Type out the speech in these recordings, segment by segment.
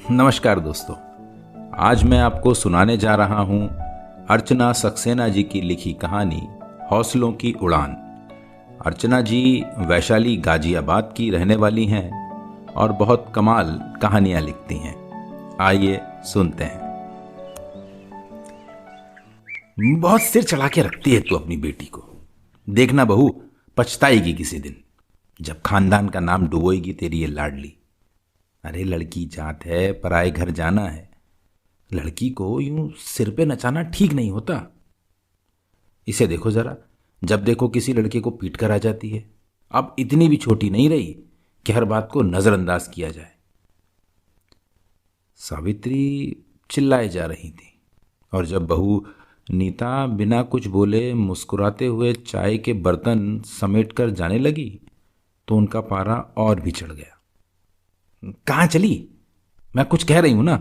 नमस्कार दोस्तों, आज मैं आपको सुनाने जा रहा हूं अर्चना सक्सेना जी की लिखी कहानी हौसलों की उड़ान। अर्चना जी वैशाली गाजियाबाद की रहने वाली हैं और बहुत कमाल कहानियां लिखती हैं। आइए सुनते हैं। बहुत सिर चढ़ा के रखती है तू अपनी बेटी को। देखना बहू, पछताएगी किसी दिन जब खानदान का नाम डुबोएगी तेरी ये लाडली। अरे लड़की जात है, पराए घर जाना है। लड़की को यूं सिर पे नचाना ठीक नहीं होता। इसे देखो जरा, जब देखो किसी लड़के को पीट कर आ जाती है। अब इतनी भी छोटी नहीं रही कि हर बात को नजरअंदाज किया जाए। सावित्री चिल्लाए जा रही थी और जब बहू नीता बिना कुछ बोले मुस्कुराते हुए चाय के बर्तन समेटकर जाने लगी तो उनका पारा और भी चढ़ गया। कहाँ चली? मैं कुछ कह रही हूं ना।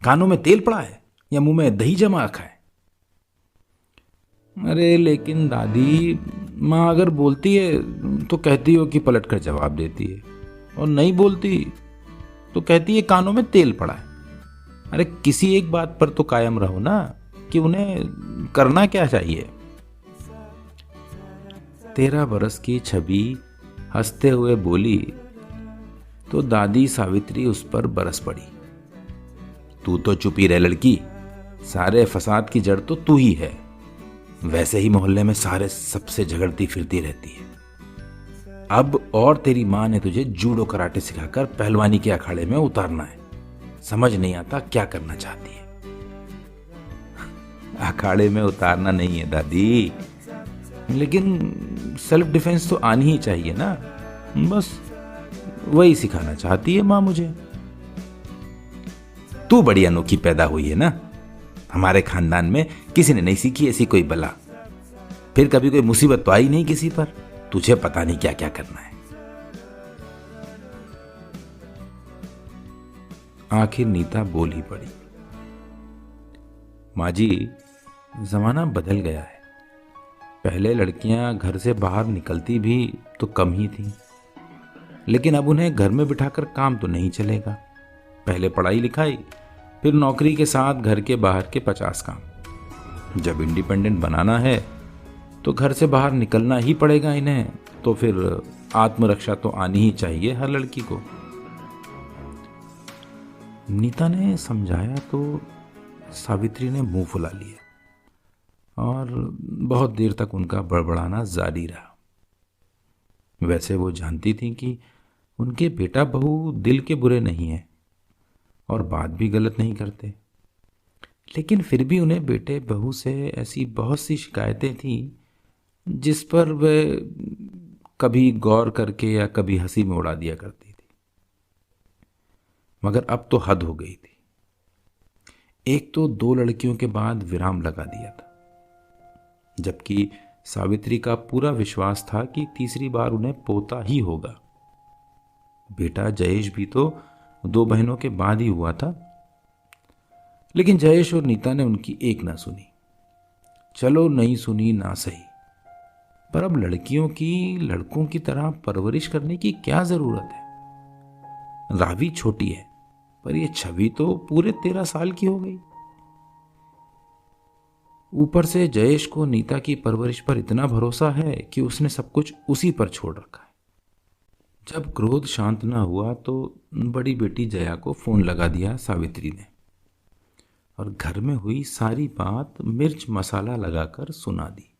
कानों में तेल पड़ा है या मुंह में दही जमा रखा है? अरे लेकिन दादी, माँ अगर बोलती है तो कहती हो कि पलट कर जवाब देती है, और नहीं बोलती तो कहती है कानों में तेल पड़ा है। अरे किसी एक बात पर तो कायम रहो ना कि उन्हें करना क्या चाहिए। 13 बरस की छवि हंसते हुए बोली तो दादी सावित्री उस पर बरस पड़ी। तू तो चुप ही रह लड़की, सारे फसाद की जड़ तो तू ही है। वैसे ही मोहल्ले में सारे सबसे झगड़ती फिरती रहती है। अब और तेरी माँ ने तुझे जूडो कराटे सिखाकर पहलवानी के अखाड़े में उतारना है। समझ नहीं आता क्या करना चाहती है। अखाड़े में उतारना नहीं है दादी, लेकिन सेल्फ डिफेंस तो आनी ही चाहिए ना। बस वही सिखाना चाहती है मां मुझे। तू बड़ी अनोखी पैदा हुई है ना। हमारे खानदान में किसी ने नहीं सीखी ऐसी कोई बला। फिर कभी कोई मुसीबत तो आई नहीं किसी पर। तुझे पता नहीं क्या क्या करना है। आखिर नीता बोल ही पड़ी। माँ जी, जमाना बदल गया है। पहले लड़कियां घर से बाहर निकलती भी तो कम ही थी, लेकिन अब उन्हें घर में बिठाकर काम तो नहीं चलेगा। पहले पढ़ाई लिखाई, फिर नौकरी के साथ घर के बाहर के 50 काम। जब इंडिपेंडेंट बनाना है तो घर से बाहर निकलना ही पड़ेगा इन्हें। तो फिर आत्मरक्षा तो आनी ही चाहिए हर लड़की को। नीता ने समझाया तो सावित्री ने मुंह फुला लिया और बहुत देर तक उनका बड़बड़ाना जारी रहा। वैसे वो जानती थी कि उनके बेटा बहू दिल के बुरे नहीं हैं और बात भी गलत नहीं करते, लेकिन फिर भी उन्हें बेटे बहू से ऐसी बहुत सी शिकायतें थीं जिस पर वे कभी गौर करके या कभी हंसी में उड़ा दिया करती थी। मगर अब तो हद हो गई थी। एक तो 2 लड़कियों के बाद विराम लगा दिया था, जबकि सावित्री का पूरा विश्वास था कि तीसरी बार उन्हें पोता ही होगा। बेटा जयेश भी तो 2 बहनों के बाद ही हुआ था, लेकिन जयेश और नीता ने उनकी एक ना सुनी। चलो नहीं सुनी ना सही, पर अब लड़कियों की लड़कों की तरह परवरिश करने की क्या जरूरत है। रावी छोटी है, पर यह छवि तो पूरे 13 साल की हो गई। ऊपर से जयेश को नीता की परवरिश पर इतना भरोसा है कि उसने सब कुछ उसी पर छोड़ रखा है। जब क्रोध शांत न हुआ तो बड़ी बेटी जया को फोन लगा दिया सावित्री ने और घर में हुई सारी बात मिर्च मसाला लगाकर सुना दी।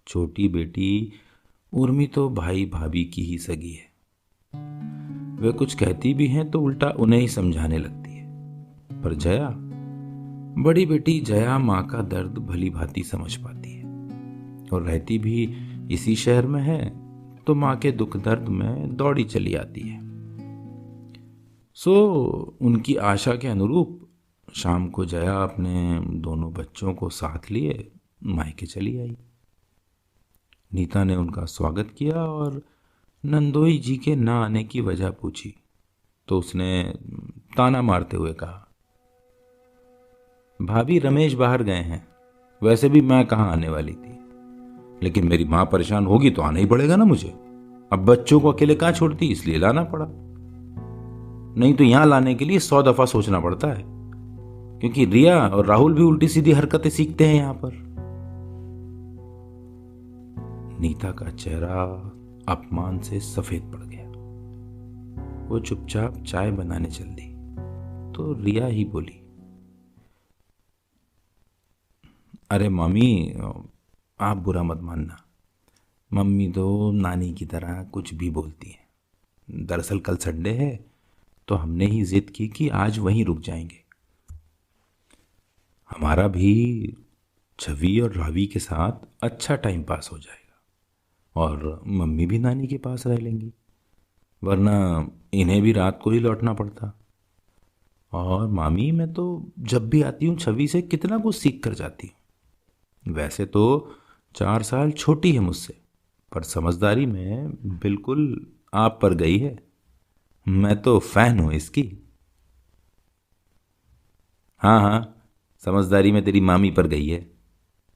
छोटी बेटी उर्मी तो भाई भाभी की ही सगी है। वे कुछ कहती भी हैं तो उल्टा उन्हें ही समझाने लगती है। पर जया, बड़ी बेटी जया माँ का दर्द भली भांति समझ पाती है और रहती भी इसी शहर में है तो माँ के दुख दर्द में दौड़ी चली आती है। सो उनकी आशा के अनुरूप शाम को जया अपने दोनों बच्चों को साथ लिए मायके चली आई। नीता ने उनका स्वागत किया और नंदोई जी के ना आने की वजह पूछी तो उसने ताना मारते हुए कहा, भाभी रमेश बाहर गए हैं। वैसे भी मैं कहाँ आने वाली थी, लेकिन मेरी माँ परेशान होगी तो आना ही पड़ेगा ना मुझे। अब बच्चों को अकेले कहाँ छोड़ती, इसलिए लाना पड़ा। नहीं तो यहां लाने के लिए 100 दफा सोचना पड़ता है, क्योंकि रिया और राहुल भी उल्टी सीधी हरकतें सीखते हैं यहां पर। नीता का चेहरा अपमान से सफेद पड़ गया। वो चुपचाप चाय बनाने चल दी तो रिया ही बोली, अरे मम्मी, आप बुरा मत मानना। मम्मी तो नानी की तरह कुछ भी बोलती हैं। दरअसल कल संडे है तो हमने ही जिद की कि आज वहीं रुक जाएंगे। हमारा भी छवि और रावी के साथ अच्छा टाइम पास हो जाएगा और मम्मी भी नानी के पास रह लेंगी, वरना इन्हें भी रात को ही लौटना पड़ता। और मामी, मैं तो जब भी आती हूँ छवि से कितना कुछ सीख कर जाती हूँ। वैसे तो 4 साल छोटी है मुझसे, पर समझदारी में बिल्कुल आप पर गई है। मैं तो फैन हूं इसकी। हाँ हाँ, समझदारी में तेरी मामी पर गई है,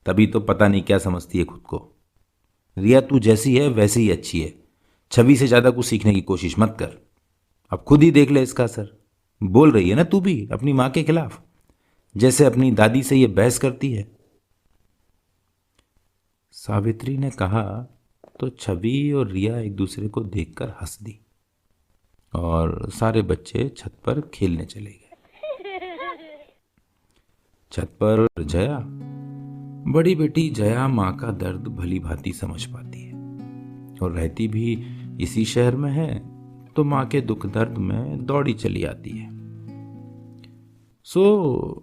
तभी तो पता नहीं क्या समझती है खुद को। रिया तू जैसी है वैसे ही अच्छी है, छवि से ज्यादा कुछ सीखने की कोशिश मत कर। अब खुद ही देख ले इसका असर। बोल रही है ना तू भी अपनी माँ के खिलाफ, जैसे अपनी दादी से ये बहस करती है। सावित्री ने कहा तो छवि और रिया एक दूसरे को देखकर हंस दी और सारे बच्चे छत पर खेलने चले गए। छत पर जया, बड़ी बेटी जया, माँ का दर्द भली भांति समझ पाती है और रहती भी इसी शहर में है तो माँ के दुख दर्द में दौड़ी चली आती है। सो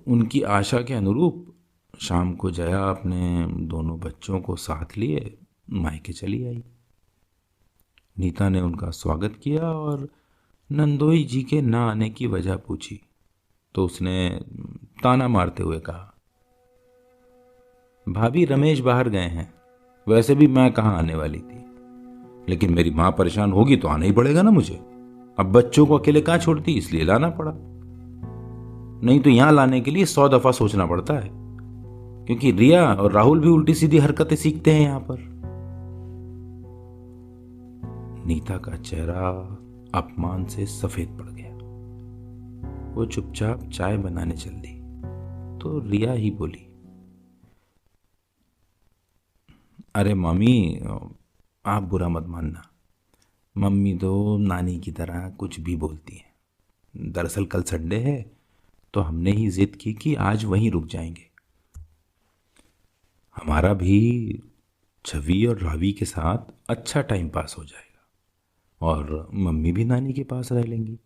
उनकी आशा के अनुरूप शाम को जया अपने दोनों बच्चों को साथ लिए मायके चली आई। नीता ने उनका स्वागत किया और नंदोई जी के ना आने की वजह पूछी तो उसने ताना मारते हुए कहा, भाभी रमेश बाहर गए हैं, वैसे भी मैं कहाँ आने वाली थी, लेकिन मेरी माँ परेशान होगी तो आना ही पड़ेगा ना मुझे। अब बच्चों को अकेले कहाँ छोड़ती, इसलिए लाना पड़ा। नहीं तो यहां लाने के लिए 100 दफा सोचना पड़ता है, क्योंकि रिया और राहुल भी उल्टी सीधी हरकतें सीखते हैं यहां पर। नीता का चेहरा अपमान से सफेद पड़ गया। वो चुपचाप चाय बनाने चल दी तो रिया ही बोली, अरे मम्मी, आप बुरा मत मानना। मम्मी तो नानी की तरह कुछ भी बोलती हैं। दरअसल कल संडे है तो हमने ही जिद की कि आज वहीं रुक जाएंगे। हमारा भी छवि और रावी के साथ अच्छा टाइम पास हो जाएगा और मम्मी भी नानी के पास रह लेंगी,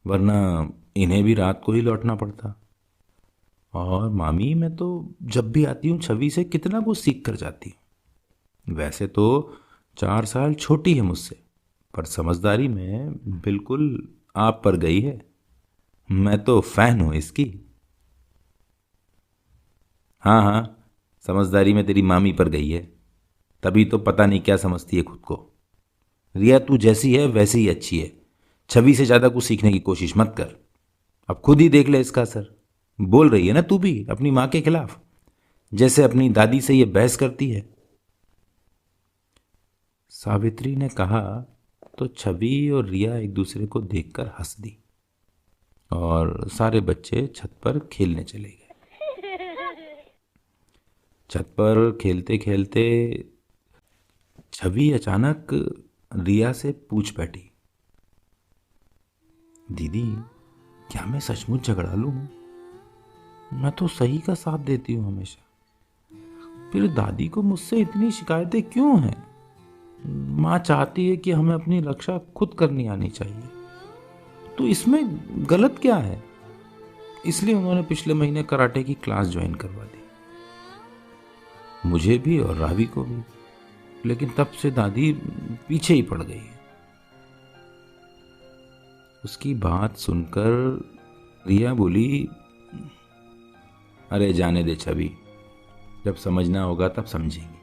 वरना इन्हें भी रात को ही लौटना पड़ता। और मामी, मैं तो जब भी आती हूँ छवि से कितना कुछ सीख कर जाती हूँ। वैसे तो 4 साल छोटी है मुझसे, पर समझदारी में बिल्कुल आप पर गई है। मैं तो फैन हूं इसकी। हाँ हाँ, समझदारी में तेरी मामी पर गई है, तभी तो पता नहीं क्या समझती है खुद को। रिया तू जैसी है वैसे ही अच्छी है, छवि से ज्यादा कुछ सीखने की कोशिश मत कर। अब खुद ही देख ले इसका असर। बोल रही है ना तू भी अपनी माँ के खिलाफ, जैसे अपनी दादी से ये बहस करती है। सावित्री ने कहा तो छवि और रिया एक दूसरे को देखकर हंस दी और सारे बच्चे छत पर खेलने चले गए। छत पर खेलते खेलते छवि अचानक रिया से पूछ बैठी, दीदी, क्या मैं सचमुच झगड़ालू हूं? मैं तो सही का साथ देती हूँ हमेशा, फिर दादी को मुझसे इतनी शिकायतें क्यों हैं? माँ चाहती है कि हमें अपनी रक्षा खुद करनी आनी चाहिए, तो इसमें गलत क्या है? इसलिए उन्होंने पिछले महीने कराटे की क्लास ज्वाइन करवा दी, मुझे भी और रावी को भी। लेकिन तब से दादी पीछे ही पड़ गई है। उसकी बात सुनकर रिया बोली, अरे जाने दे छवि, जब समझना होगा तब समझेंगे,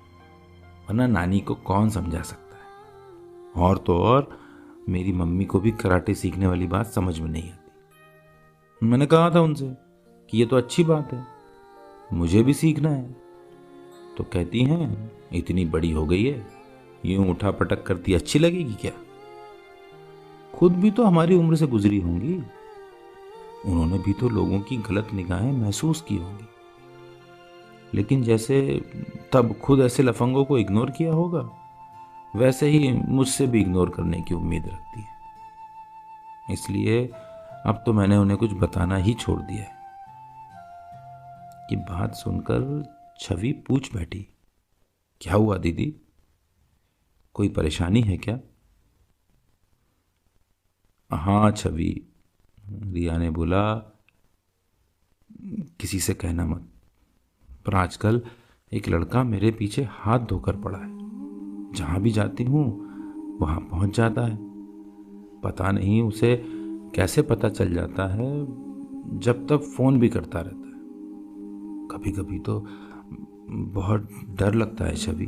वरना नानी को कौन समझा सकता है। और तो और मेरी मम्मी को भी कराटे सीखने वाली बात समझ में नहीं आती। मैंने कहा था उनसे कि ये तो अच्छी बात है, मुझे भी सीखना है, तो कहती हैं इतनी बड़ी हो गई है, यूं उठा पटक करती अच्छी लगेगी क्या? खुद भी तो हमारी उम्र से गुजरी होंगी। उन्होंने भी तो लोगों की गलत निगाहें महसूस की होंगी, लेकिन जैसे तब खुद ऐसे लफंगों को इग्नोर किया होगा, वैसे ही मुझसे भी इग्नोर करने की उम्मीद रखती है। इसलिए अब तो मैंने उन्हें कुछ बताना ही छोड़ दिया है। कि बात सुनकर छवि पूछ बैठी, क्या हुआ दीदी, कोई परेशानी है क्या? हाँ छवि, रिया ने बोला, किसी से कहना मत, पर आजकल एक लड़का मेरे पीछे हाथ धोकर पड़ा है। जहां भी जाती हूँ वहां पहुंच जाता है। पता नहीं उसे कैसे पता चल जाता है, जब तक फोन भी करता रहता है। कभी कभी तो बहुत डर लगता है छवि।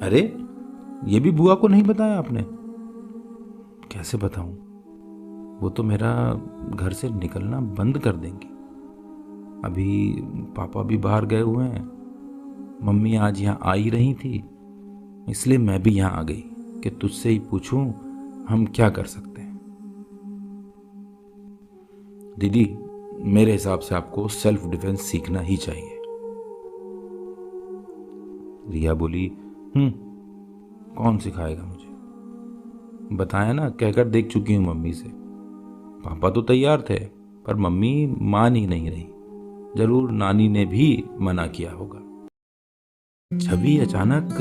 अरे, ये भी बुआ को नहीं बताया आपने? कैसे बताऊं, वो तो मेरा घर से निकलना बंद कर देंगी। अभी पापा भी बाहर गए हुए हैं, मम्मी आज यहाँ आ ही रही थी, इसलिए मैं भी यहाँ आ गई कि तुझसे ही पूछूं हम क्या कर सकते हैं। दीदी, मेरे हिसाब से आपको सेल्फ डिफेंस सीखना ही चाहिए। रिया बोली, कौन सिखाएगा मुझे? बताया ना, कहकर देख चुकी हूं मम्मी से। पापा तो तैयार थे, पर मम्मी मान ही नहीं रही। जरूर नानी ने भी मना किया होगा। छवि अचानक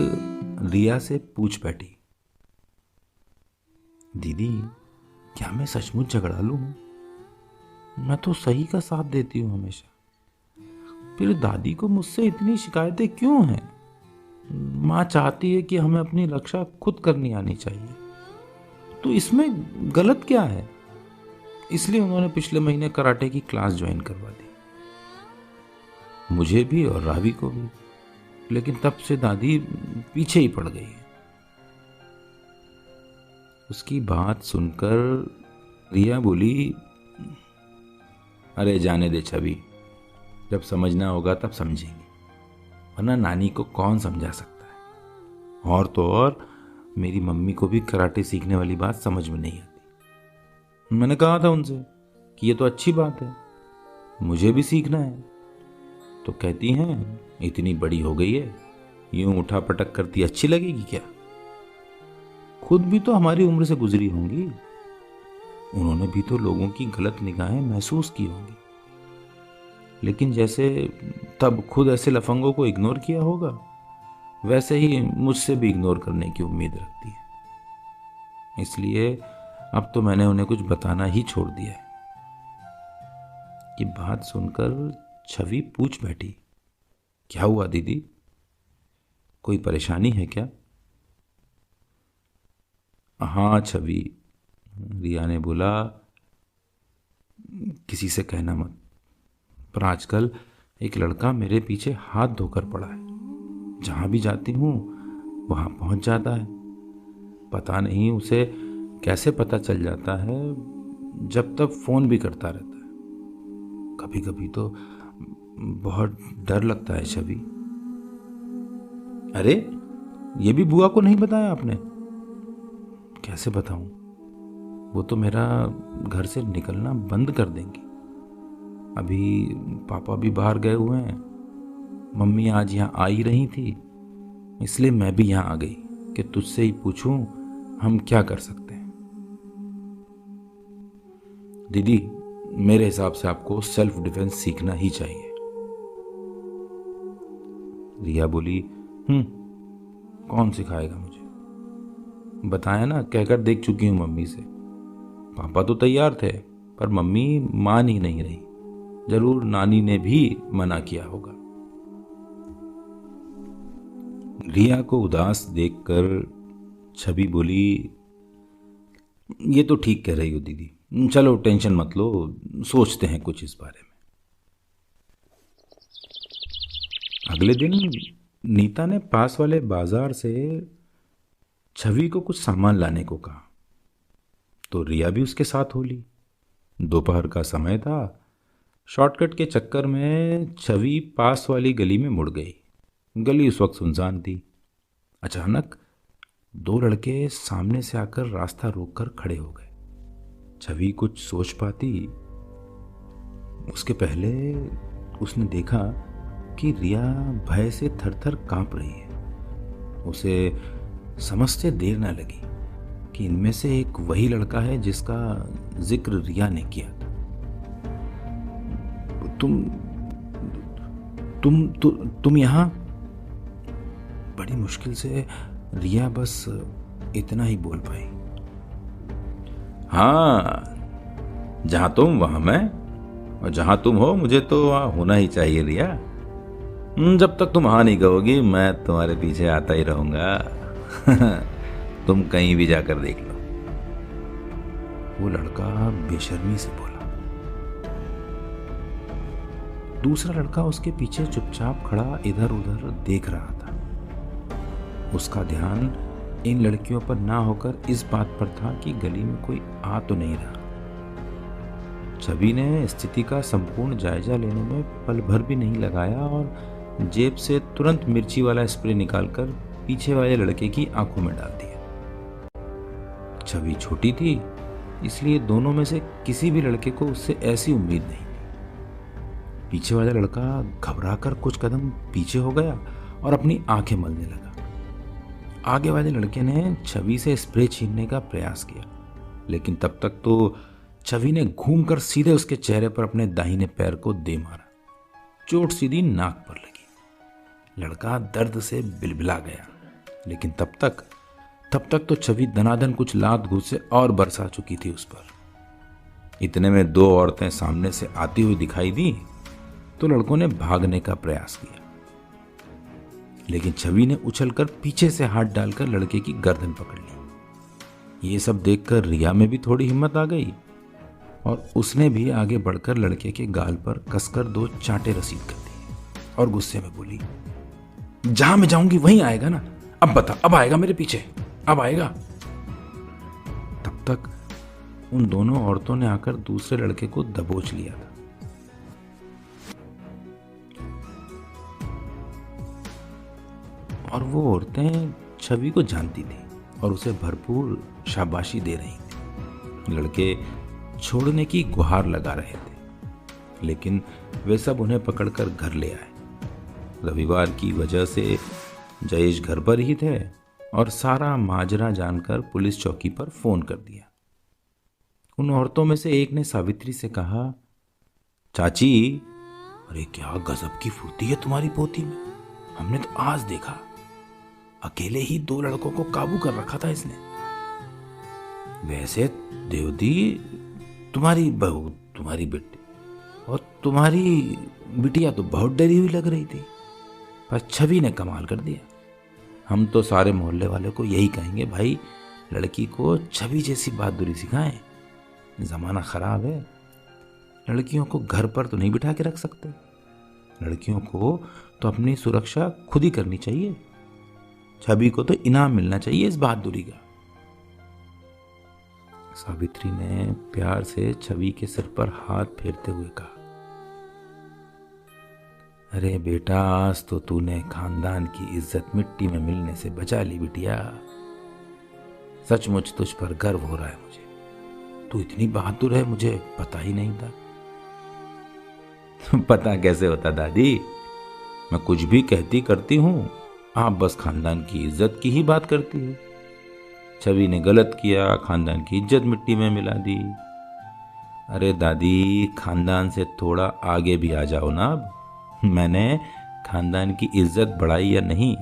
रिया से पूछ बैठी, दीदी, क्या मैं सचमुच झगड़ालू हूं? मैं तो सही का साथ देती हूँ हमेशा, फिर दादी को मुझसे इतनी शिकायतें क्यों हैं? माँ चाहती है कि हमें अपनी रक्षा खुद करनी आनी चाहिए, तो इसमें गलत क्या है? इसलिए उन्होंने पिछले महीने कराटे की क्लास ज्वाइन करवा दी, मुझे भी और रावी को भी। लेकिन तब से दादी पीछे ही पड़ गई है। उसकी बात सुनकर रिया बोली, अरे जाने दे छवि, जब समझना होगा तब समझेंगे, वरना नानी को कौन समझा सकता है। और तो और मेरी मम्मी को भी कराटे सीखने वाली बात समझ में नहीं आती। मैंने कहा था उनसे कि ये तो अच्छी बात है, मुझे भी सीखना है, तो कहती हैं इतनी बड़ी हो गई है, यूं उठा पटक करती अच्छी लगेगी क्या? खुद भी तो हमारी उम्र से गुजरी होंगी। उन्होंने भी तो लोगों की गलत निगाहें महसूस की होंगी, लेकिन जैसे तब खुद ऐसे लफंगों को इग्नोर किया होगा, वैसे ही मुझसे भी इग्नोर करने की उम्मीद रखती है। इसलिए अब तो मैंने उन्हें कुछ बताना ही छोड़ दिया है। कि बात सुनकर छवि पूछ बैठी, क्या हुआ दीदी, कोई परेशानी है क्या? हाँ छवि, रिया ने बोला, किसी से कहना मत, पर आजकल एक लड़का मेरे पीछे हाथ धोकर पड़ा है। जहां भी जाती हूँ वहां पहुंच जाता है। पता नहीं उसे कैसे पता चल जाता है, जब तक फोन भी करता रहता है। कभी कभी तो बहुत डर लगता है छवि। अरे, ये भी बुआ को नहीं बताया आपने? कैसे बताऊं, वो तो मेरा घर से निकलना बंद कर देंगी। अभी पापा भी बाहर गए हुए हैं, मम्मी आज यहाँ आ ही रही थी, इसलिए मैं भी यहाँ आ गई कि तुझसे ही पूछूं हम क्या कर सकते हैं। दीदी, मेरे हिसाब से आपको सेल्फ डिफेंस सीखना ही चाहिए। रिया बोली, कौन सिखाएगा मुझे? बताया ना, कहकर देख चुकी हूं मम्मी से। पापा तो तैयार थे, पर मम्मी मान ही नहीं रही। जरूर नानी ने भी मना किया होगा। रिया को उदास देखकर छवि बोली, ये तो ठीक कह रही हो दीदी, चलो टेंशन मत लो, सोचते हैं कुछ इस बारे में। अगले दिन नीता ने पास वाले बाजार से छवि को कुछ सामान लाने को कहा, तो रिया भी उसके साथ हो ली। दोपहर का समय था। शॉर्टकट के चक्कर में छवि पास वाली गली में मुड़ गई। गली उस वक्त सुनसान थी। अचानक दो लड़के सामने से आकर रास्ता रोककर खड़े हो गए। छवि कुछ सोच पाती उसके पहले उसने देखा कि रिया भय से थरथर कांप रही है। उसे समझते देर न लगी कि इनमें से एक वही लड़का है जिसका जिक्र रिया ने किया था। तुम यहाँ? बड़ी मुश्किल से रिया बस इतना ही बोल पाई। हाँ, जहां तुम वहां मैं, और जहां तुम हो मुझे तो वहां होना ही चाहिए रिया। जब तक तुम हाँ नहीं कहोगी मैं तुम्हारे पीछे आता ही रहूंगा। तुम कहीं भी जाकर देख लो। वो लड़का बेशर्मी से बोला। दूसरा लड़का उसके पीछे चुपचाप खड़ा इधर उधर देख रहा था। उसका ध्यान इन लड़कियों पर ना होकर इस बात पर था कि गली में कोई आ तो नहीं रहा। छवि ने स्थिति का संपूर्ण जायजा लेने में पल भर भी नहीं लगाया और जेब से तुरंत मिर्ची वाला स्प्रे निकालकर पीछे वाले लड़के की आंखों में डाल दिया। छवि छोटी थी, इसलिए दोनों में से किसी भी लड़के को उससे ऐसी उम्मीद नहीं थी। पीछे वाला लड़का घबराकर कुछ कदम पीछे हो गया और अपनी आंखें मलने लगा। आगे वाले लड़के ने छवि से स्प्रे छीनने का प्रयास किया, लेकिन तब तक तो छवि ने घूमकर सीधे उसके चेहरे पर अपने दाहिने पैर को दे मारा। चोट सीधी नाक पर लगी। लड़का दर्द से बिलबिला गया, लेकिन तब तक तो छवि दनादन कुछ लात घूंसे और बरसा चुकी थी उस पर। इतने में दो औरतें सामने से आती हुई दिखाई दी तो लड़कों ने भागने का प्रयास किया, लेकिन छवि ने उछलकर पीछे से हाथ डालकर लड़के की गर्दन पकड़ ली। ये सब देखकर रिया में भी थोड़ी हिम्मत आ गई और उसने भी आगे बढ़कर लड़के के गाल पर कसकर दो चांटे रसीद कर दिए और गुस्से में बोली, जहां मैं जाऊंगी वहीं आएगा ना? अब बता, अब आएगा मेरे पीछे, अब आएगा? तब तक उन दोनों औरतों ने आकर दूसरे लड़के को दबोच लिया था। और वो औरतें छवि को जानती थी और उसे भरपूर शाबाशी दे रही थी। लड़के छोड़ने की गुहार लगा रहे थे, लेकिन वे सब उन्हें पकड़कर घर ले आए। रविवार की वजह से जयेश घर पर ही थे और सारा माजरा जानकर पुलिस चौकी पर फोन कर दिया। उन औरतों में से एक ने सावित्री से कहा, चाची, अरे क्या गजब की फुर्ती है तुम्हारी पोती में। हमने तो आज देखा, अकेले ही दो लड़कों को काबू कर रखा था इसने। वैसे देवदी, तुम्हारी बहू, तुम्हारी बेटी और तुम्हारी बिटिया तो बहुत डरी हुई लग रही थी, पर छवि ने कमाल कर दिया। हम तो सारे मोहल्ले वाले को यही कहेंगे, भाई लड़की को छवि जैसी बहादुरी सिखाएं। जमाना खराब है, लड़कियों को घर पर तो नहीं बिठा के रख सकते। लड़कियों को तो अपनी सुरक्षा खुद ही करनी चाहिए। छवि को तो इनाम मिलना चाहिए इस बहादुरी का। सावित्री ने प्यार से छवि के सिर पर हाथ फेरते हुए कहा, अरे बेटा, आज तो तूने खानदान की इज्जत मिट्टी में मिलने से बचा ली बिटिया। सचमुच तुझ पर गर्व हो रहा है मुझे। तू इतनी बहादुर है, मुझे पता ही नहीं था। पता कैसे होता दादी, मैं कुछ भी कहती करती हूँ, आप बस खानदान की इज्जत की ही बात करती हो। छवि ने गलत किया, खानदान की इज्जत मिट्टी में मिला दी। अरे दादी, खानदान से थोड़ा आगे भी आ जाओ ना। अब मैंने खानदान की इज्जत बढ़ाई या नहीं,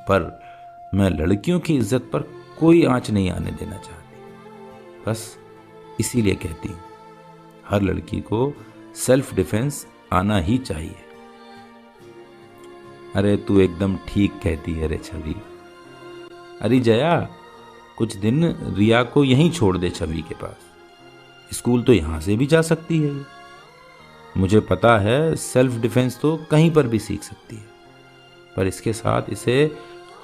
पर मैं लड़कियों की इज्जत पर कोई आंच नहीं आने देना चाहती। बस इसीलिए कहती हूँ, हर लड़की को सेल्फ डिफेंस आना ही चाहिए। अरे तू एकदम ठीक कहती है रे छवि। अरे जया, कुछ दिन रिया को यहीं छोड़ दे छवि के पास। स्कूल तो यहां से भी जा सकती है। मुझे पता है सेल्फ डिफेंस तो कहीं पर भी सीख सकती है, पर इसके साथ इसे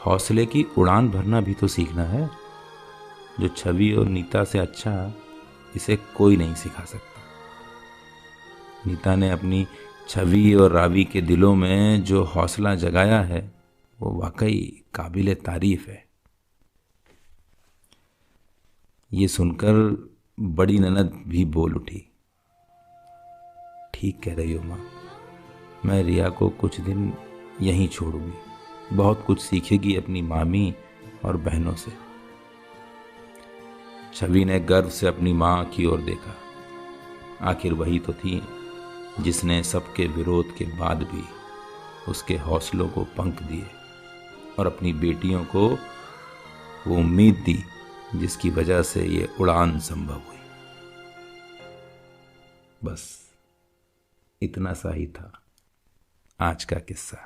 हौसले की उड़ान भरना भी तो सीखना है, जो छवि और नीता से अच्छा इसे कोई नहीं सिखा सकता। नीता ने अपनी छवि और रावी के दिलों में जो हौसला जगाया है वो वाकई काबिले तारीफ है। ये सुनकर बड़ी ननद भी बोल उठी, ठीक कह रही हो माँ, मैं रिया को कुछ दिन यहीं छोड़ूंगी, बहुत कुछ सीखेगी अपनी मामी और बहनों से। छवि ने गर्व से अपनी माँ की ओर देखा। आखिर वही तो थी जिसने सबके विरोध के बाद भी उसके हौसलों को पंख दिए और अपनी बेटियों को वो उम्मीद दी जिसकी वजह से ये उड़ान संभव हुई। बस इतना सा ही था आज का किस्सा।